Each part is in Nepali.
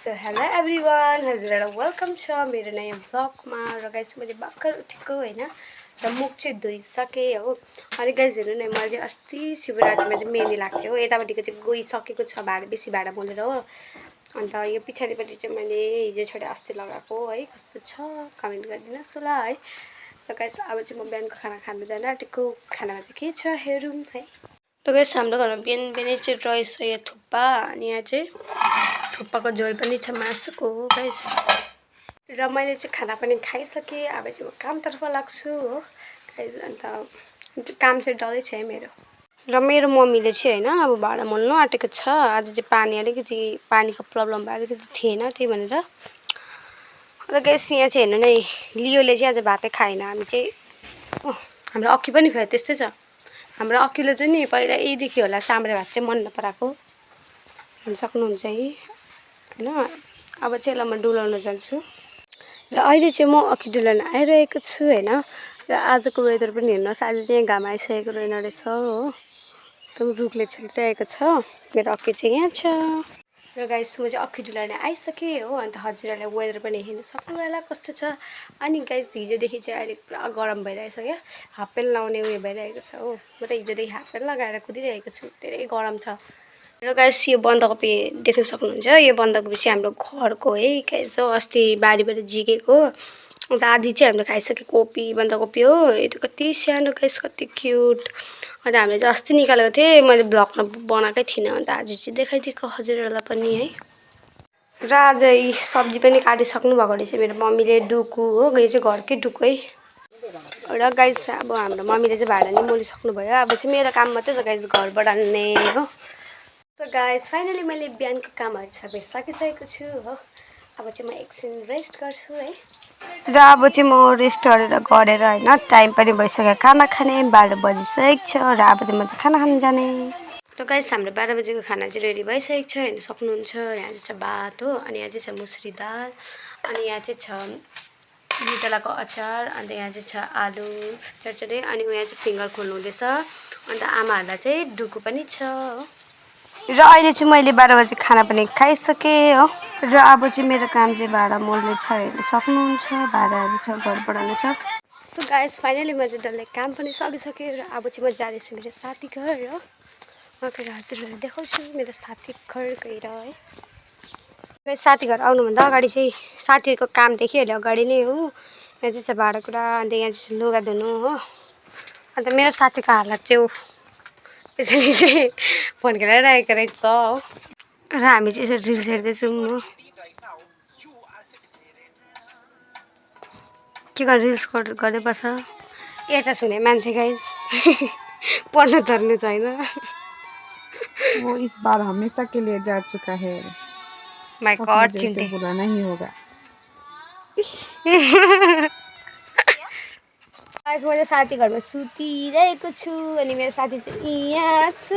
सो हेलो एभ्रिवान, हजुरहरूलाई वेलकम छ मेरो नयाँ भ्लगमा। र गाइस मैले भर्खर उठेको होइन र मुख चाहिँ धोइसकेँ हो। अनि गाइस हेर्नु न, मैले चाहिँ अस्ति शिवरात्रिमा चाहिँ मेहन्दी लाग्थ्यो हो, यतापट्टिको चाहिँ गइसकेको छ भाडा बेसी भाडा मोलेर हो। अन्त यो पछाडिपट्टि चाहिँ मैले हिजो छोडे अस्ति लगाएको है। कस्तो छ कमेन्ट गरिदिनुहोस् ल है। र गाइस अब चाहिँ म बिहानको खाना खानु जान आँटेको। खानामा चाहिँ के छ हेरौँ है। र गाइस हाम्रो घरमा बिहान बिहानै चाहिँ रहेछ यो थुक्पा, अनि यहाँ चाहिँ थुक्पाको झोल पनि छ मासुको हो गाइस। र मैले चाहिँ खाना पनि खाइसकेँ। अब चाहिँ म कामतर्फ लाग्छु हो गाइस। अन्त काम चाहिँ डल्लै छ है मेरो। र मेरो मम्मीले चाहिँ होइन अब भाँडा मोल्नु आँटेको छ। आज चाहिँ पानी अलिकति पानीको प्रब्लम भयो, अलिकति थिएन, त्यही भनेर। र गाइस यहाँ चाहिँ हेर्नु नै, लियोले चाहिँ आज भातै खाएन। हामी चाहिँ हाम्रो अक्की पनि फेरि त्यस्तै छ। हाम्रो अक्कीले चाहिँ नि पहिल्यैदेखि होला चाम्रे भात चाहिँ मन नपराएको, हेर्न सक्नुहुन्छ है होइन। अब चाहिँ यसलाई म डुलाउन जान्छु। र अहिले चाहिँ म अक्की डुलाउन आइरहेको छु होइन। र आजको वेदर पनि हेर्नुहोस्, आज चाहिँ घाम आइसकेको रहेन रहेछ हो, एकदम रुखले छेलिरहेको छ। मेरो अक्की चाहिँ यहाँ छ। र गाइस म चाहिँ अक्की डुलाउन आइसकेँ हो। अन्त हजुरहरूलाई वेदर पनि हेर्न सक्नु होला कस्तो छ। अनि गाइस हिजोदेखि चाहिँ अहिले पुरा गरम भइरहेछ क्या, हाफ प्यान्ट लाउने उयो भइरहेको छ हो। म त हिजोदेखि हाफ प्यान्ट लगाएर कुदिरहेको छु, धेरै गरम छ। र गाइस यो बन्दकोपी देख्न सक्नुहुन्छ, यो बन्दकोपी चाहिँ हाम्रो घरको है गाइस हो, अस्ति बारीबाट झिकेको। अन्त आधी चाहिँ हामीले खाइसकेको कोपी बन्दकोपी हो। यो त कति सानो गाइस, कति क्युट। अन्त हामीले चाहिँ अस्ति निकालेको थिएँ, मैले भ्लगमा बनाएकै थिइनँ। अन्त आज चाहिँ देखाइदिएको हजुरहरूलाई पनि है। र आज यी सब्जी पनि काटिसक्नु भएको रहेछ मेरो मम्मीले, डुकु हो, यो चाहिँ घरकै डुकु है। र गाइस अब हाम्रो मम्मीले चाहिँ भाडा नि मोलिसक्नु भयो। अब चाहिँ मेरो काम मात्रै छ गाइस घर बढाल्ने हो। सो गाइस फाइनली मैले बिहानको कामहरू सबै सकिसकेको छु हो। अब चाहिँ म एकछिन रेस्ट गर्छु है। र अब चाहिँ म रेस्ट गरेर होइन, टाइम पनि भइसक्यो खाना खाने, 12 बजिसकेको छ। र अब चाहिँ म चाहिँ खाना खानु जाने। र गाइस हाम्रो 12 बजेको खाना चाहिँ रेडी भइसकेको छ, हेर्न सक्नुहुन्छ। यहाँ चाहिँ छ भात हो, अनि यहाँ चाहिँ छ मुसुरी दाल, अनि यहाँ चाहिँ छ मितलाको अचार, अन्त यहाँ चाहिँ छ आलु चटचटे, अनि यहाँ चाहिँ फिङ्गर खोल्नु हुँदैछ। अन्त आमाहरूलाई चाहिँ डुकु पनि छ हो। र अहिले चाहिँ मैले 12 बजे खाना पनि खाइसकेँ हो। र अब चाहिँ मेरो काम चाहिँ भाडा मोल्ने छ, हेर्न सक्नुहुन्छ। भाडाहरू छ, घर बढाउनु छ। सो गाइस फाइनली मैले डल्लै काम पनि सकिसकेँ। र अब चाहिँ म जाँदैछु मेरो साथी घर हो। म गएर हजुरहरूलाई देखाउँछु मेरो साथी घर गएर है। साथी घर आउनुभन्दा अगाडि चाहिँ साथीको काम देखिहाल्यो अगाडि नै हो। यहाँ चाहिँ छ भाँडाकुँडा, अन्त यहाँ चाहिँ लुगा धुनु हो। अन्त मेरो साथीको हालत चाहिँ त्यसरी चाहिँ फोन खेलाइरहेको रहेछ हो। र हामी चाहिँ यसरी रिल्स हेर्दैछौँ हो। के गर्नु, रिल्स गर्दै बस्छ। यता सुने मान्छे गाइस पढ्नु धर्नु छैन। वो इस बार हमेशा के लिए जा चुका है। माय गॉड, चिंटे बुरा नहीं होगा। गाइस म चाहिँ साथी घरमा सुतिरहेको छु, अनि मेरो साथी चाहिँ यहाँ छ।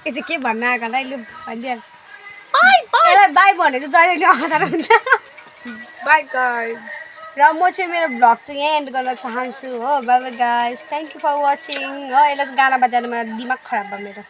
यो चाहिँ के भन्न आएको होला, लु भनिदिहाल। यसलाई बाई भने चाहिँ जहिले हतार हुन्छ। Bye guys. र म चाहिँ मेरो भ्लग चाहिँ यहाँ एन्ड गर्न चाहन्छु हो। Bye bye guys, thank you for watching हो। यसलाई चाहिँ गाना बजाउनुमा दिमाग खराब भयो मेरो।